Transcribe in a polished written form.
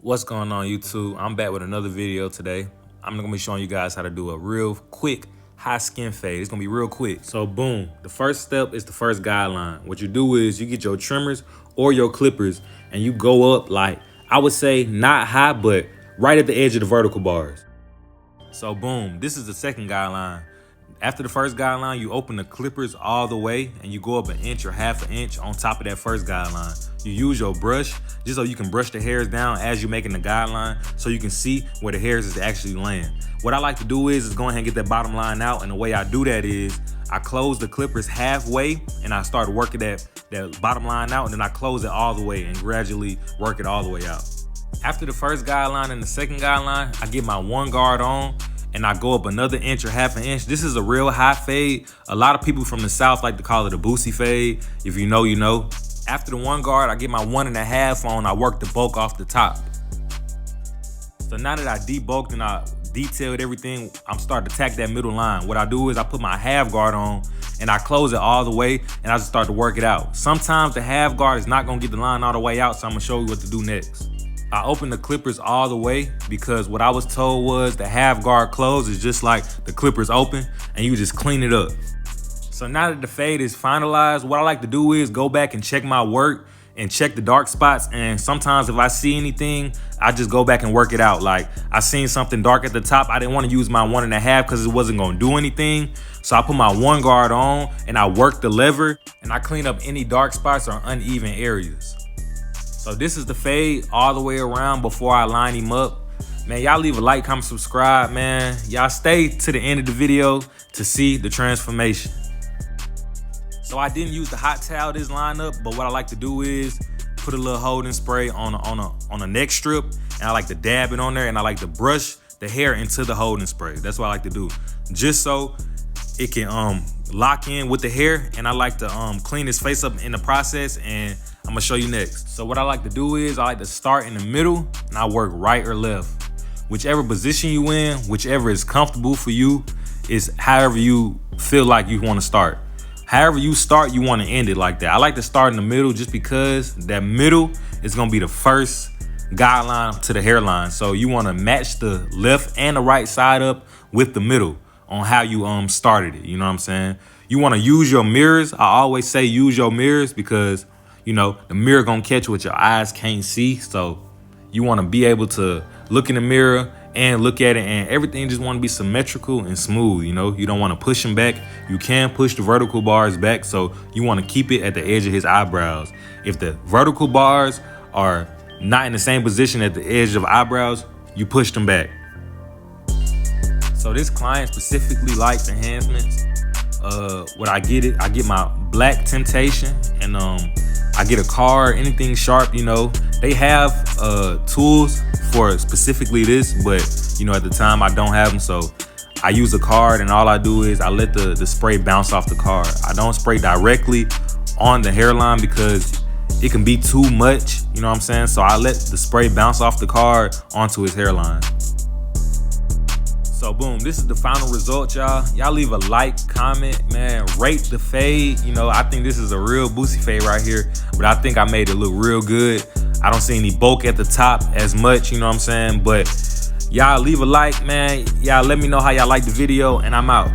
What's going on, YouTube? I'm back with another video today. I'm gonna be showing you guys how to do a real quick high skin fade. It's gonna be real quick. So boom, the first step is the first guideline. What you do is you get your trimmers or your clippers and you go up, like, I would say not high, but right at the edge of the vertical bars. So boom, this is the second guideline. After the first guideline, you open the clippers all the way and you go up an inch or half an inch on top of that first guideline. You use your brush just so you can brush the hairs down as you're making the guideline so you can see where the hairs is actually laying. What I like to do is go ahead and get that bottom line out, and the way I do that is I close the clippers halfway and I start working that bottom line out, and then I close it all the way and gradually work it all the way out. After the first guideline and the second guideline, I get my one guard on and I go up another inch or half an inch. This is a real high fade. A lot of people from the South like to call it a Boosie fade. If you know, you know. After the one guard, I get my 1.5 on. I work the bulk off the top. So now that I debulked and I detailed everything, I'm starting to tack that middle line. What I do is I put my half guard on and I close it all the way and I just start to work it out. Sometimes the half guard is not gonna get the line all the way out, so I'm gonna show you what to do next. I open the clippers all the way because what I was told was the half guard close is just like the clippers open and you just clean it up. So now that the fade is finalized, what I like to do is go back and check my work and check the dark spots. And sometimes if I see anything, I just go back and work it out. Like I seen something dark at the top. I didn't want to use my 1.5 because it wasn't going to do anything. So I put my one guard on and I work the lever and I clean up any dark spots or uneven areas. So this is the fade all the way around before I line him up. Man, y'all leave a like, comment, subscribe, man. Y'all stay to the end of the video to see the transformation. So I didn't use the hot towel this lineup, but what I like to do is put a little holding spray on a neck strip, and I like to dab it on there, and I like to brush the hair into the holding spray. That's what I like to do, just so it can lock in with the hair, and I like to clean his face up in the process, and I'm gonna show you next. So what I like to do is I like to start in the middle and I work right or left. Whichever position you in, whichever is comfortable for you, is however you feel like you wanna start. However you start, you wanna end it like that. I like to start in the middle just because that middle is gonna be the first guideline to the hairline. So you wanna match the left and the right side up with the middle on how you started it, you know what I'm saying? You wanna use your mirrors. I always say use your mirrors because you know, the mirror gonna catch what your eyes can't see. So you wanna be able to look in the mirror and look at it, and everything just wanna be symmetrical and smooth, you know? You don't wanna push him back. You can push the vertical bars back, so you wanna keep it at the edge of his eyebrows. If the vertical bars are not in the same position at the edge of eyebrows, you push them back. So this client specifically likes enhancements. What I get my Black Temptation, and I get a card, anything sharp, you know. They have tools for specifically this, but you know, at the time I don't have them, so I use a card, and all I do is I let the spray bounce off the card. I don't spray directly on the hairline because it can be too much, you know what I'm saying? So I let the spray bounce off the card onto his hairline. So boom, this is the final result, y'all. Y'all leave a like, comment, man, rate the fade. You know, I think this is a real Boosie fade right here, but I think I made it look real good. I don't see any bulk at the top as much, you know what I'm saying? But y'all leave a like, man. Y'all let me know how y'all like the video, and I'm out.